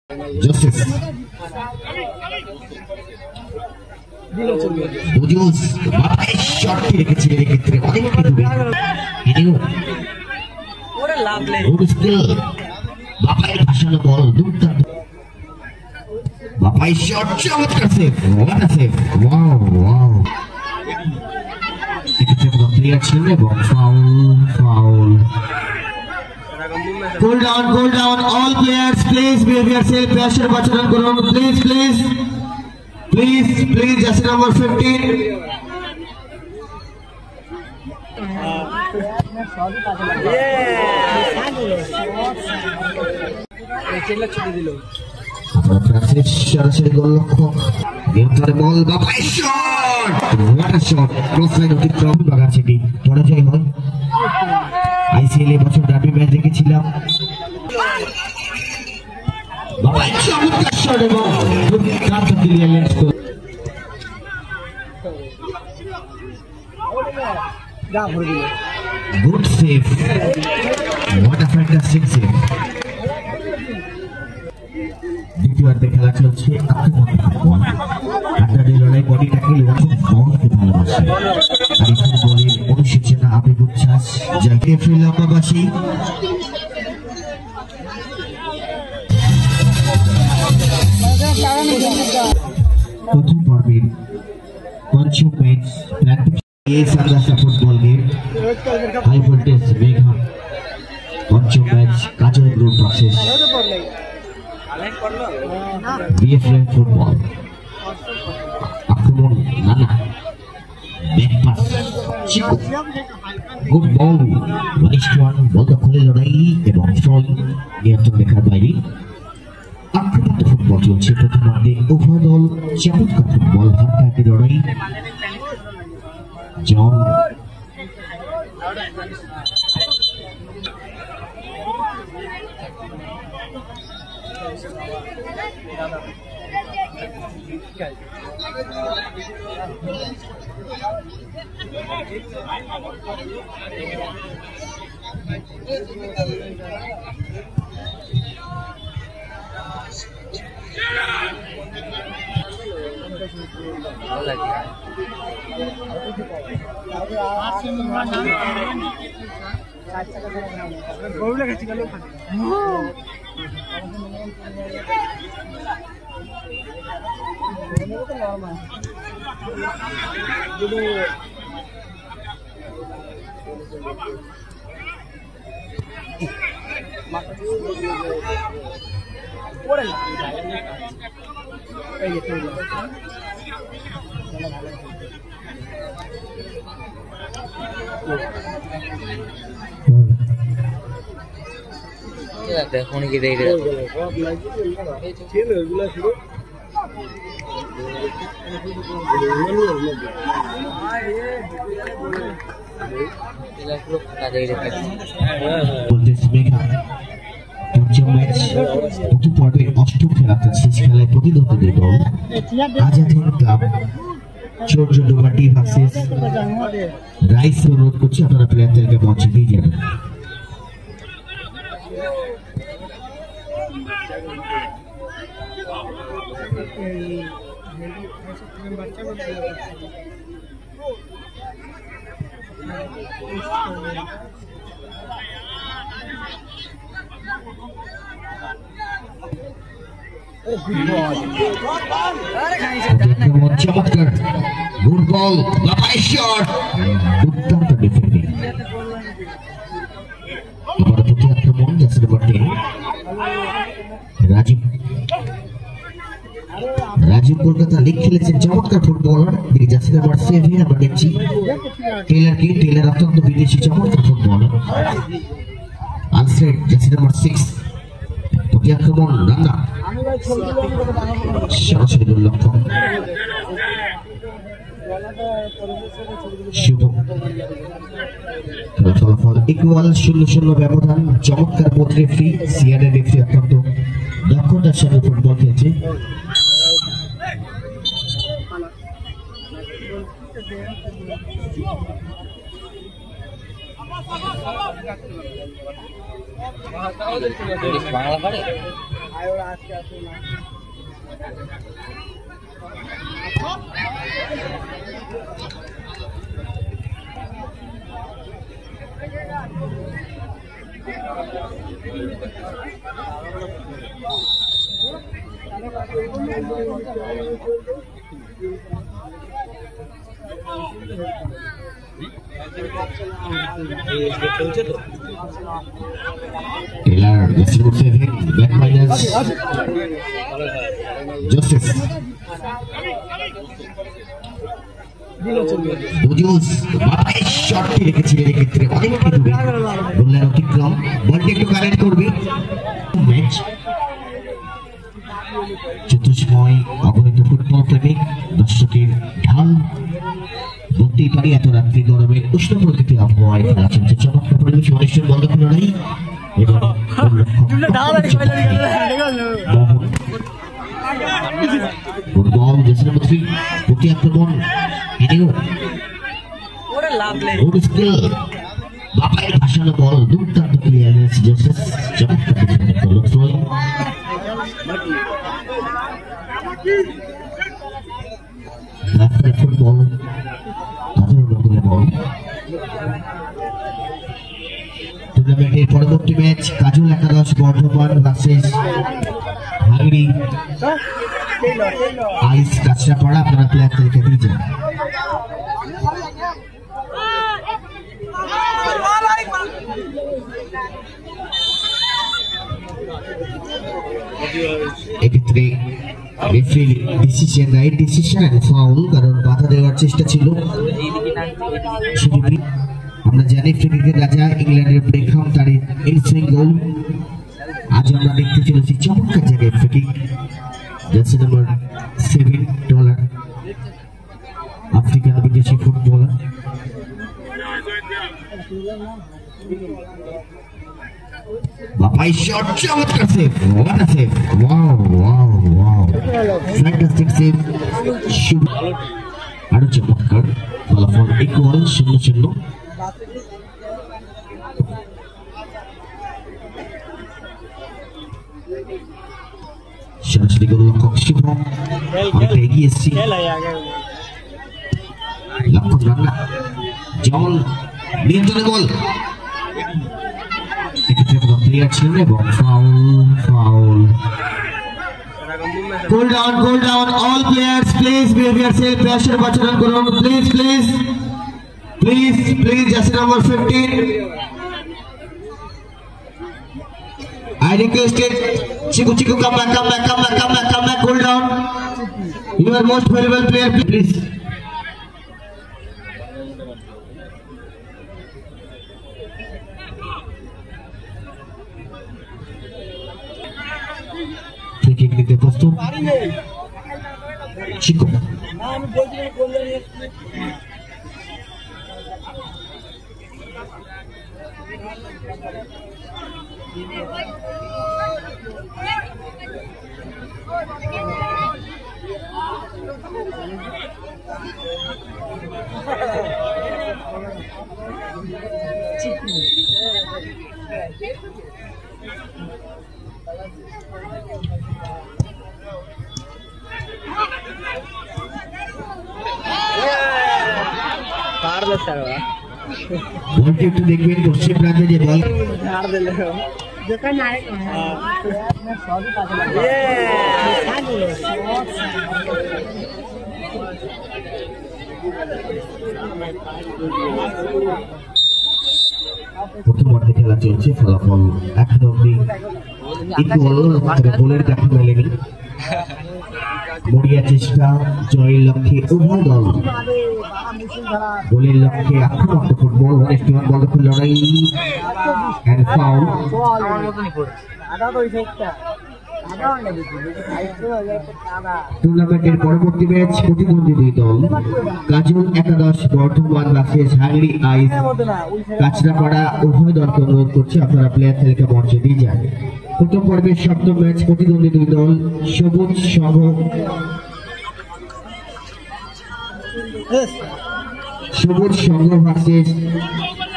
Justice. Bujus, bapak shot রেখেছে এক্ষেত্রে অনেক কিছু ভিডিও ওরে লাভলে গুড স্কিল বাপাই ভাষানো বল দুর্দান্ত বাপাই শট চমৎকার save what a save wow এক্ষেত্রে কোনো প্লেয়ার ছিল এবং foul Cool down, all players, please behave yourself, pressure bacharan korun, please, just number 15. সরাসরি গোল লক্ষ্য নিয়ন্ত্রণে ball Bapai shot what a shot cross line অতিক্রম বাগান সিটি পরাজয় হয় আইসিএল এ বছর ডাবি ম্যাচ দেখেছিলাম বাপাই চমৎকার শট এবং দুর্দান্ত clearance good save what a fantastic save দ্বিতীয়ার্ধে খেলা চলছে আড্ডাডি লড়াই বডি ট্যাকল বলকে ভালোবাসে আর এখানে বলের অনুশোচনা আবেগ উচ্ছ্বাস যাকে শ্রীলঙ্কাবাসী প্রথম পর্বের পঞ্চম match football game high voltage mega পঞ্চম match Kajal group versus BFM football আক্রমণ নানা ব্যাক পাস চিকু গুড বল ওয়ান বল দখলে লড়াই এবং ফল নিয়ন্ত্রণ রেখার বাইরে আক্রমণ ফুটবল চলছে প্রথমার্ধে উভয় দল চমৎকার ফুটবল হাড্ডাহাড্ডি লড়াই জন দেখুন কি দেখে অষ্টম খেলাতে শেষ খেলায় প্রতিদ্বন্দ্বী দল আজাদ হিন্দ ক্লাব চৌর্যডোবাটি ভার্সেস রাইস অনুরোধ করছি আপনারা প্লেয়ারদেরকে মঞ্চে দিয়ে যাবেন চমৎকার গুড বল বাপাই শট দুর্দান্ত ডিফেন্ডিং আবার প্রতি আক্রমণ যাচ্ছে বটে রাজীব কলকাতা লিগ খেলেছেন চমৎকার ফুটবলার দিকে যাচ্ছে নাম্বার 7 আমরা দেখছি টেইলার অত্যন্ত বিদেশি চমৎকার ফুটবলার আনসাইড যাচ্ছে নাম্বার 6 প্রতি আক্রমণ রান্না সরাসরি গোল লক্ষ্য শুভ ফলাফল ইকুয়াল 0-0 ব্যবধান চমৎকার বোধ রেফারি সিআরের রেফারি অত্যন্ত দক্ষতার সাথে ফুটবল খেলছে বাংলা পারে Taylor, let's go saving back minus Joseph. Bujus, বাপাই শটটি রেখেছিলেন এক্ষেত্রে অনেকটা দূরে গোলের অতিক্রম বলটি একটু কারেক্ট করবে ম্যাচ চতুর্সময় অগণিত ফুটবল প্রেমিক দর্শকের ঢাল বলতেই পারি এত রাত্রি গরমে উষ্ণ প্রকৃতির আবহাওয়ায় খেলা চলছে চমৎকার পরিবেশ মানুষের বন্ধ লড়াই এবং ফুটবল দেশের মধ্যে প্রতি আক্রমণ বাপায়ের ভাসানো বল দুর্দান্ত ক্লিয়ারেন্স জোসেফ চমৎকার ফুটবল টুর্নামেন্টের পরবর্তী ম্যাচ কাজল একাদশ বর্ধমান ভার্সেস হাগড়ি আইস কাঁচরাপাড়া আপনারা প্লেয়ার তালিকা দিয়ে যান এক্ষেত্রে referee decision right decision and foul কারণ বাধা দেওয়ার চেষ্টা ছিল আমরা জানি ক্রিকেটের রাজা ইংল্যান্ডের বেকহাম তার ইনসুইং গোল আজ আমরা দেখতে চলেছি চমৎকার জায়গায় free jersey number 7 dollar African বিদেশি ফুটবলার বাপাই শট চমৎকার save what a save wow wow wow fantastic save shoot আরো চমৎকার ফলাফল ইকুয়াল 0-0 সরাসরি গোলরক্ষক শুভ অনেকটা এগিয়ে এসেছি লক্ষণ রান্না জল নিয়ন্ত্রণে বল এক্ষেত্রে কোনো প্লেয়ার ছিল এবং foul Cool down all players please behave yourself pressure বাঁচানোর করুন please just number 15 I requested Chiku come back cool down you are most valuable player please kick নিতে প্রস্তুত চিকু আমি বলছি কোন জায়গায় চিকু বলটি একটু দেখবেন পশ্চিম প্রান্তে যে বল প্রথমার্ধে খেলা চলছে ফলাফল এখন অব্দি গোলের দেখা মেলেনি মরিয়া চেষ্টা জয়ের লক্ষ্যে উভয় দল গোলের লক্ষ্যে আক্রমণ ফুটবল বল লড়াই এন্ড ফাউল টুর্নামেন্টের পরবর্তী ম্যাচ প্রতিদ্বন্দ্বী দুই দল কাজল একাদশ বর্ধমান ভার্সেস হাগড়ি আইস কাঁচরাপাড়া উভয় দলকে অনুরোধ করছে আপনারা প্লেয়ার তালিকা মঞ্চে দিয়ে যান প্রথম পর্বের সপ্তম ম্যাচ প্রতিদ্বন্দ্বী দুই দল সবুজ সংঘ ভার্সেস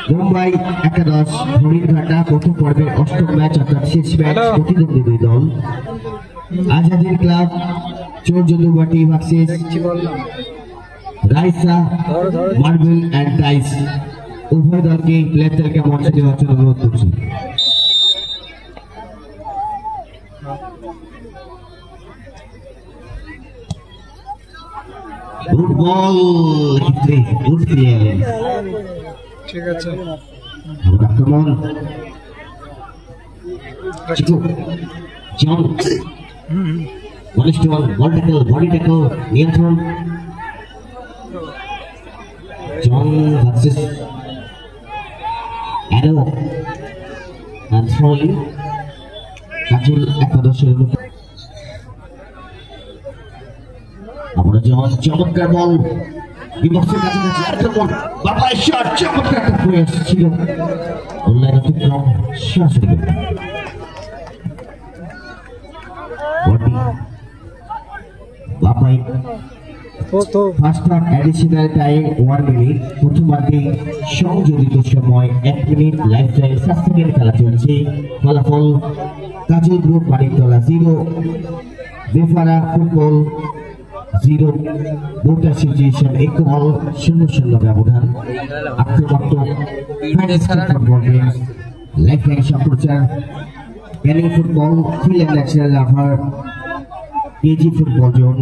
মুম্বাই একাদশ হরিণঘাটা প্রথম পর্বের অষ্টম ম্যাচ অর্থাৎ শেষ ম্যাচ প্রতিদ্বন্দ্বী দুই দল আজাদির ক্লাব চোরজন্দুবাটি ভার্সেস রাইসা মার্বেল অ্যান্ড টাইস। উভয় দলকে প্লেয়ার তালিকা মঞ্চে দেওয়ার জন্য অনুরোধ করছি। ফুটবল ক্ষেত্রে গুড ক্লিয়ারেন্স, ঠিক আছে। আক্রমণ জন বল ট্যাকল বডি ট্যাকল নিয়ন্ত্রণ জন ভার্সেস অ্যারো and throwing কাজল একাদশের আমরা জন চমৎকার বল বিপক্ষের কাছাকাছি আক্রমণ বাবাই শট চমৎকার একটা প্রয়াস ছিল অনলাইন অতিক্রম সরাসরি বডি বাবাই first half additional time 1 minute প্রথমার্ধে সংযোজিত সময় 1 মিনিট লাইফ টাইম 7 সেকেন্ড খেলা চলছে। ফলাফল কাজল গ্রুপ মানিকতলা 0 বেফারা ফুটবল 0 বোর্ডার সিচুয়েশন 1 বল 0-0 ব্যবধান। আক্রমণাত্মক ফুটবল গেমস লাইফ লাইন সম্প্রচার Canning football field and national lover KG football zone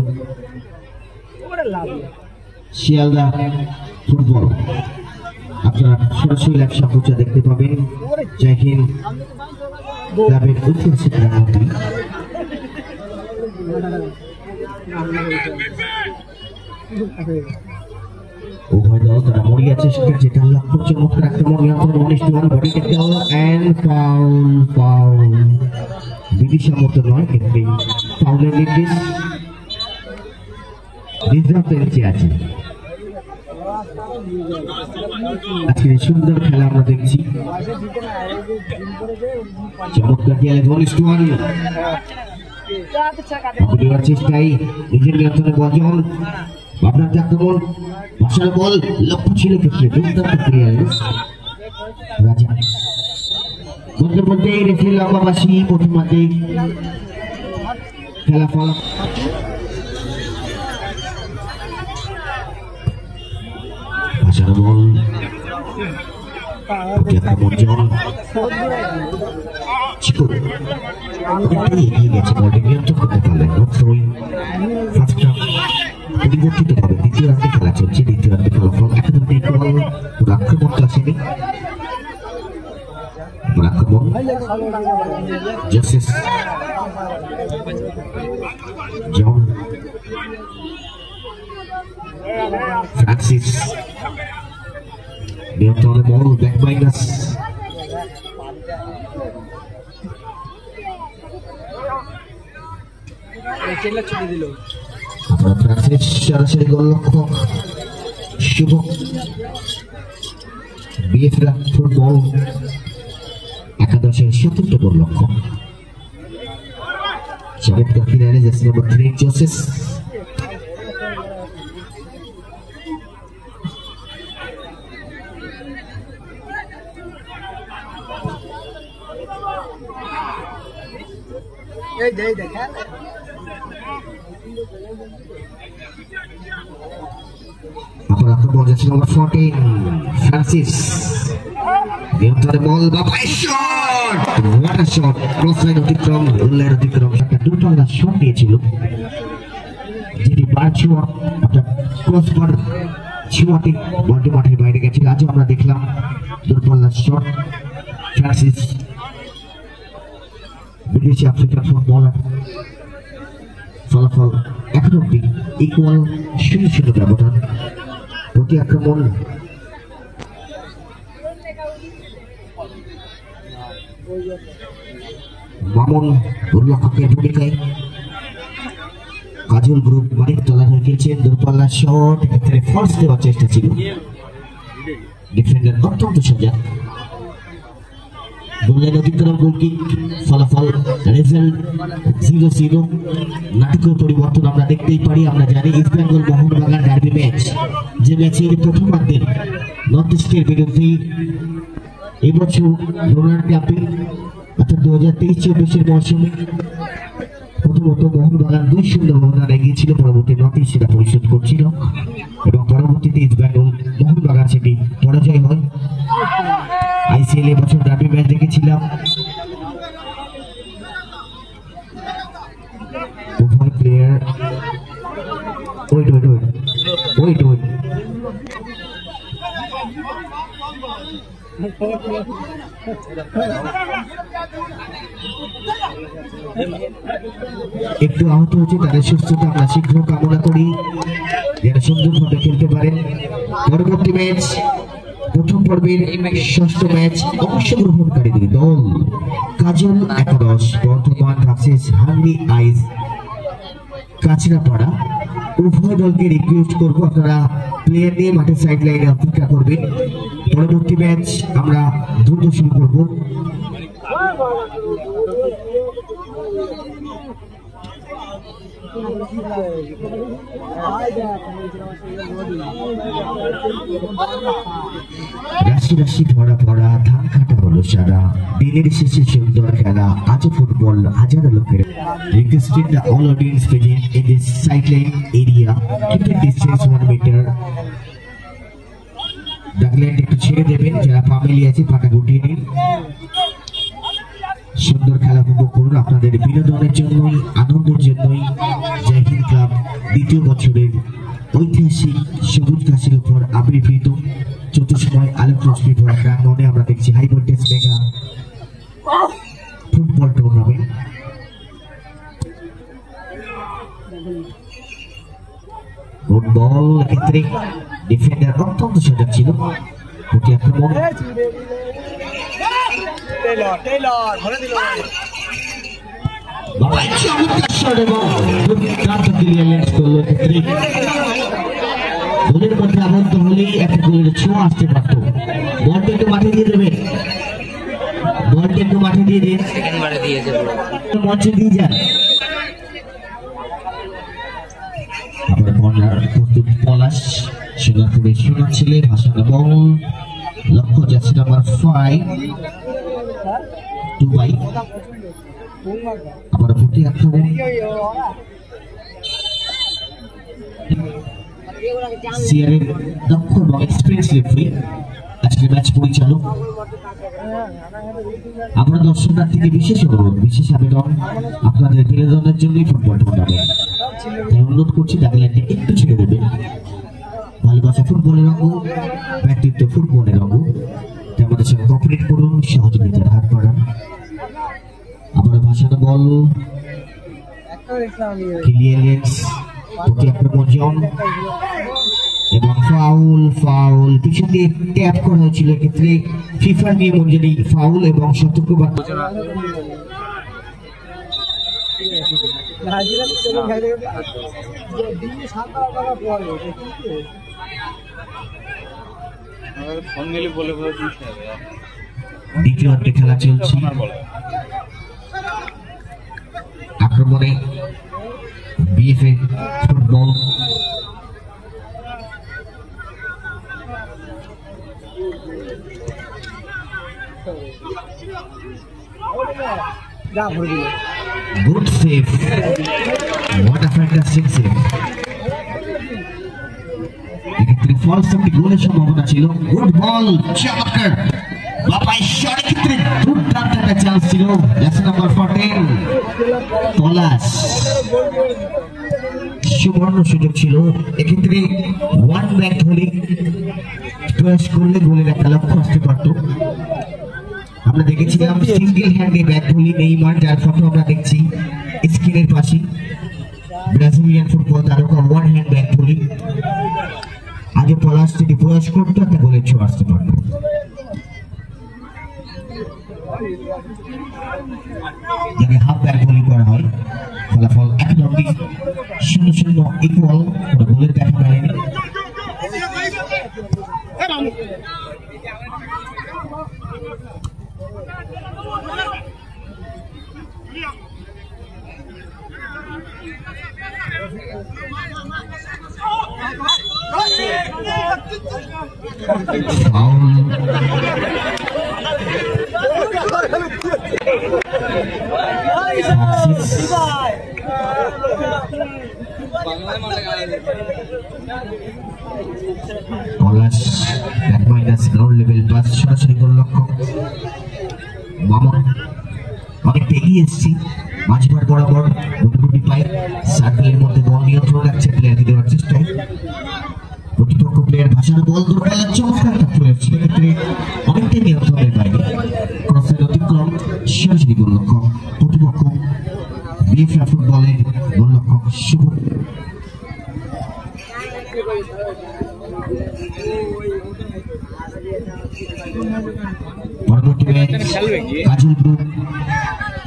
Sealdah football. আপনারা সরাসরি লাইভ সম্প্রচার দেখতে পাবেন। জয় হিন্দ ক্লাবের ঐতিহাসিক গ্রামটি উভয় দল তারা মরিয়া চেষ্টা যেটা লক্ষ্য চমৎকার আক্রমণ নিয়ন্ত্রণ বডি ট্যাকল এন্ড ফাউল বিদিশা মতো নয় কিন্তু ফাউলের নির্দেশ রিজার্ভ বেঞ্চে আছে। আজকে সুন্দর খেলা আমরা দেখছি চমৎকার খেলা দেওয়ার চেষ্টায় নিজের নিয়ন্ত্রণে বল আপনার আক্রমণ ভাষার বল লক্ষ্য ছিল ক্ষেত্রে দুর্দান্ত ক্লিয়ারেন্স রাজা বলতে বলতে রেফারি লম্বাবাসী প্রথমার্ধে খেলা ফল ভাষার বল আক্রমণ জন এগিয়ে গেছে বলটি নিয়ন্ত্রণ করতে পারলেন ফার্স্ট হাফ পরিবর্তিত হবে। দ্বিতীয় রাউন্ডে খেলা চলছে। দ্বিতীয় রাউন্ডে ফলাফল একাদশে আক্রমণ তো আসেনি। আক্রমণ জোসেস জন ফ্রান্সিস নিয়ন্ত্রণে বল ব্যাক মাইনাস ফ্রান্সিস সরাসরি গোলরক্ষক শুভ বিএফরা ফুটবল একাদশের চতুর্থ গোলরক্ষক চমৎকার ক্লিয়ারেন্স জার্সি নম্বর 3 জোসেস আপনার আক্রমণ যাচ্ছে নম্বর 14 ফ্রান্সিস নিয়ন্ত্রণে বল বাবাই shot what a shot cross line অতিক্রম গোলের অতিক্রম একটা দুর্দান্ত শট দিয়েছিল যেটি বারছুয়া অর্থাৎ ক্রসবার ছোঁয়াতে বলটি মাঠের বাইরে গেছিল। আজও আমরা দেখলাম দুর্দান্ত শট ফ্রান্সিস বিদেশি আফ্রিকান ফুটবলার। ফলাফল এখন অব্দি ইকুয়াল 0-0 ব্যবধান। প্রতি আক্রমণ মামুন গোলরক্ষকের ভূমিকায় কাজল গ্রুপ মানিকতলা হয়ে খেলছেন। দূরপাল্লা শট ক্ষেত্রে ফলস দেওয়ার চেষ্টা ছিল ডিফেন্ডার অত্যন্ত সজাগ। গোলের অতিক্রম গোলকিক ফলাফল রেজাল্ট 0-0। নাটকীয় পরিবর্তন আমরা দেখতেই পারি। আমরা জানি east Bengal Mohun Bagan derby match যে ম্যাচের প্রথমার্ধে নর্থ ইস্টের বিরুদ্ধে এবছর ডোনার কাপে অর্থাৎ 2023-24 মৌসুমে প্রথমত মোহনবাগান 2-0 মোহনবাগান এগিয়েছিল, পরবর্তী নর্থ ইস্ট সেটা পরিশোধ করছিল এবং পরবর্তীতে ইস্ট বেঙ্গল মোহনবাগান সেটি পরাজয় হয়। আইসিএল এবছর ডার্বি ম্যাচ দেখেছিলাম, উভয় প্লেয়ার ওয়েট একটু আহত হচ্ছে, তাদের সুস্থতা আমরা শীঘ্র কামনা করি যেন সুন্দরভাবে খেলতে পারেন। পরবর্তী ম্যাচ প্রথম পর্বের ষষ্ঠ ম্যাচ অংশগ্রহণকারীদের দল কাজল একাদশ বর্ধমান ভার্সেস হাঙ্গরি আইস কাছড়াপাড়া। উভয় দলকে রিকোয়েস্ট করবো আপনারা প্লেয়ার নিয়ে মাঠের সাইড লাইনে অপেক্ষা করবেন। পরবর্তী ম্যাচ আমরা দ্রুত শুরু করবো। রাশি রাশি ভরা ভরা ধান কাটা হলো সারা, দিনের শেষে সুন্দর খেলা, আজ ফুটবল হাজারো লোকের। Requesting the all audience present in this sideline area, keep the distance 1 meter. ডাকলেন একটু ছেড়ে দেবেন, যারা পামেলি আছে পাটা গুটিয়ে নিন। সুন্দর খেলা উপভোগ করুন আপনাদের বিনোদনের জন্যই, আনন্দের জন্যই। জয় হিন্দ ক্লাব দ্বিতীয় বছরের ঐতিহাসিক সবুজ ঘাসের উপর আবির্ভূত চতুর্সময় আলোক রশ্মি ভরা প্রাঙ্গণে আমরা দেখছি high voltage mega football tournament. Good ball, ক্ষেত্রে ডিফেন্ডার অত্যন্ত সজাগ ছিল, প্রতি আক্রমণ গোলের মধ্যে আবদ্ধ হলেই একটা গোলের ছোঁয়া আসতে পারত। বলটা একটু মাঠে দিয়ে দেবে, বলটা একটু মাঠে দিয়ে দিন, মঞ্চে দিয়ে যান। আবার কর্নার প্রস্তুত পলাশ, সোনারপুরের সোনা ছেলে ভাসানো বল, লক্ষ্য যাচ্ছে নাম্বার 5 দুবাই। আবার প্রতি আক্রমণ সিআরের দক্ষ এবং এক্সপিরিয়েন্স রেফারি আজকে ম্যাচ পরিচালক। আমরা দর্শকদের থেকে বিশেষ অনুরোধ, বিশেষ আবেদন, আপনাদের বিনোদনের জন্যই ফুটবল টুর্নামেন্ট, তাই অনুরোধ করছি ডাকলাইনটা একটু ছেড়ে দেবেন। ভালোবাসা ফুটবলের অঙ্গ, ব্যক্তিত্ব ফুটবলের অঙ্গ, তাই আমাদের সঙ্গে কোঅপারেট করুন, সহযোগিতার হাত বাড়ান। আবার ভাসানো বল, ক্লিয়ারেন্স, প্রতি আক্রমণ জন এবং ফাউল পিছন দিয়ে ট্যাপ করা হয়েছিল, এক্ষেত্রে ফিফার নিয়ম অনুযায়ী ফাউল এবং সতর্কবার্তা। দ্বিতীয় অর্ধে খেলা চলছে, আক্রমণে BFA football. Good save. What a fantastic save. এক্ষেত্রে ফলস একটি গোলের সম্ভাবনা ছিল। গুড বল, চমৎকার বাপাই শট, ক্ষেত্রে দুর্দান্ত একটা চান্স ছিল। জার্সি নাম্বার 14 পলাশ, সুবর্ণ সুযোগ ছিল। এক্ষেত্রে ওয়ান ব্যাক হলে প্রয়াস করলে গোলের একটা লক্ষ্য আসতে পারত। আমরা দেখেছিলাম সিঙ্গেল হ্যান্ডে ব্যাক ভলি নেইমার, যার ফটো আমরা দেখছি স্ক্রিনের পাশে। ব্রাজিলিয়ান ফুটবল তারকা ওয়ান হ্যান্ড ব্যাক ভলি। আগে পলাশ যদি প্রয়াস করতো একটা গোলের ছোঁয়া আসতে পারত। যাকে হাফ ব্যাক ভলি করা হয়, ফলাফল একদমই 0-0 ইকুয়াল, গোলের দেখা মেলেনি। গ্রাউন্ড লেভেল পাস সরাসরি গোল লক্ষ্য। মামুন অনেকটা এগিয়ে এসেছি, মাঝমাঠ বরাবর দুটি পাই সার্কেলের মধ্যে বল নিয়ন্ত্রণ রাখছে, প্লেয়ারকে দেওয়ার চেষ্টায় প্রতিপক্ষ প্লেয়ার ভাষার বল দুর্বল চমৎকার সেক্ষেত্রে অনেকটাই নিয়ন্ত্রণের বাইরে, ক্রসের অতিক্রম সরাসরি গোল লক্ষ্য। প্রতিপক্ষ বিএফএ ফুটবলের গোল লক্ষ্য শুভ। পরবর্তী ম্যাচ কাজল গ্রুপ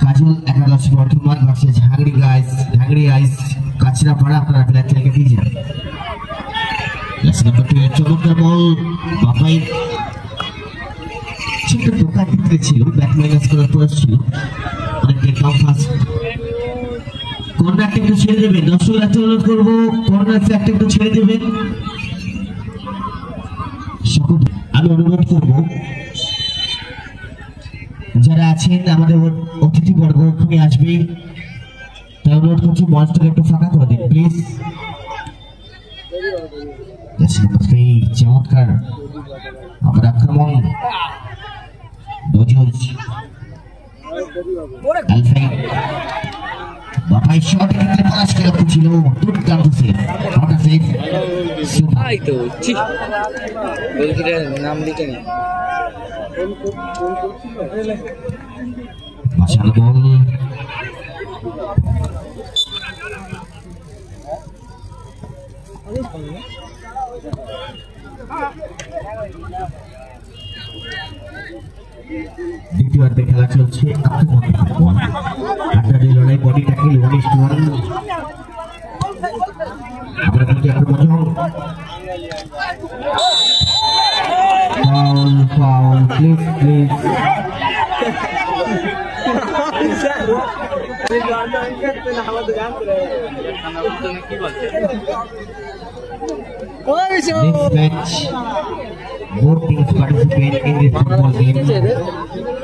কাজল একাদশ বর্ধমান ভার্সেস ঝাংড়ি আইস কাছড়াপাড়া। আপনারা প্লেয়ার থেকে দিয়ে যান। চমৎকার বল বাপাই ছোট্ট টোকার ক্ষেত্রে ছিল, ব্যাক মাইনাস করার প্রয়াস ছিল, অনেকটাই কম ফাস্ট। কর্নারটা একটু ছেড়ে দেবেন, দর্শক রাতে অনুরোধ করবো কর্নার ফ্ল্যাগটা একটু ছেড়ে দেবেন। সকল আমি অনুরোধ করবো যারা আছেন আমাদের অতিথি বর্গ ওখানে আসবে, তাই অনুরোধ করছি মঞ্চটাকে একটু ফাঁকা করে দিন প্লিজ। চমৎকার আমার আক্রমণ বাপাই শট ক্ষেত্রে পলাশকে লক্ষ্য ছিল, দুর্দান্ত সেভ। নাম লিখে নি মাশাল বল দ্বিতীয়ার্ধে খেলা চলছে। লড়াই বডি ট্যাকল 1:1। আমরা কিন্তু foul please This match, both teams participate in this football game.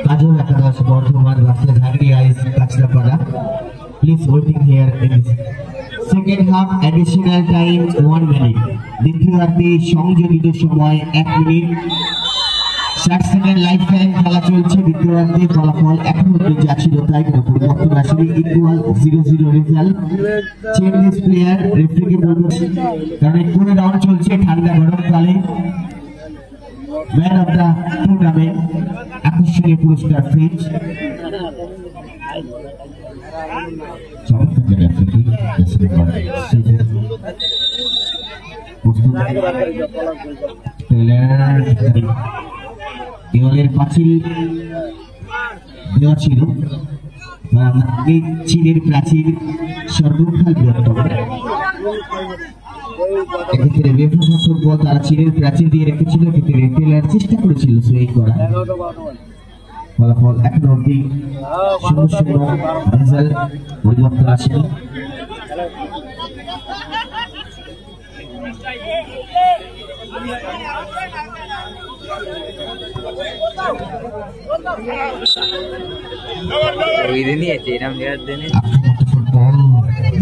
Kajol Akadosh Bordhaman versus ঝাংড়ি আইস কাছড়াপাড়া. Please waiting here in this second half. Additional time 1 minute. দ্বিতীয়ার্ধে সংযোজিত সময় 1 মিনিট 60 সেকেন্ড লাইফ টাইম খেলা চলছে। দ্বিতীয়ার্ধে ফলাফল এখন পর্যন্ত যা ছিল তাই কোনো পরিবর্তন আসেনি, ইকুয়াল 0-0 রেজাল্ট। চেঞ্জেস প্লেয়ার রেফারিকে বলবো, কারণ কোনো রাউন্ড চলছে ঠান্ডা গরমকালে। ম্যান অফ দ্য টুর্নামেন্ট আকর্ষণীয় পুরস্কার ফ্রিজ। চমৎকার রেফারি দেওয়ালের পাঁচিল দেওয়া ছিল, চীনের প্রাচীর সর্বকাল বৃহত্তম। এক্ষেত্রে ফুটবল তারা চীনের প্রাচীর দিয়ে রেখেছিল, কিন্তু রেফারির চেষ্টা করেছিল সুইং করা। ফলাফল এখনো অব্দি 0-0 রেজাল্ট, পরিবর্তন আসেনি।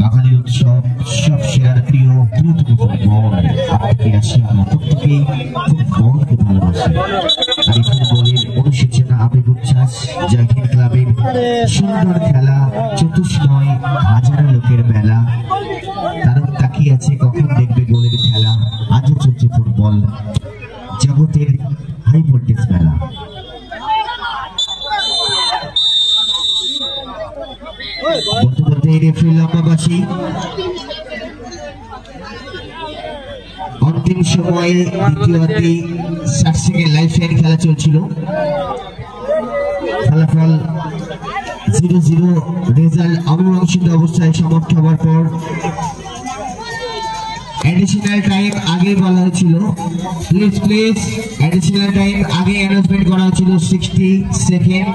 বাঙালি উৎসব সবচেয়ে প্রিয় ফুটবল। আপনাকে আসি আমরা প্রত্যেকেই ফুটবলকে ভালোবাসি। আর এই ফুটবলের অনুশোচনা আবেগ উচ্ছ্বাস জাতীয় ক্লাবের সুন্দর খেলা, চতুষ্ময় হাজারো লোকের মেলা। তারা তাকিয়ে আছে কখন দেখবে গোলের খেলা। আজও চলছে ফুটবল জগতের হাই ভোল্টেজ মেলা। অন্তিম সময়ে দ্বিতীয়ার্ধে 60 সেকেন্ড লাইফ টাইম খেলা চলছিল। ফলাফল 0-0 রেজাল্ট। অমীমাংসিত অবস্থায় সমাপ্ত হওয়ার পর অ্যাডিশনাল টাইম আগে বলা হয়েছিল, প্লিজ অ্যাডিশনাল টাইম আগে অ্যানাউন্সমেন্ট করা হয়েছিল 60 সেকেন্ড।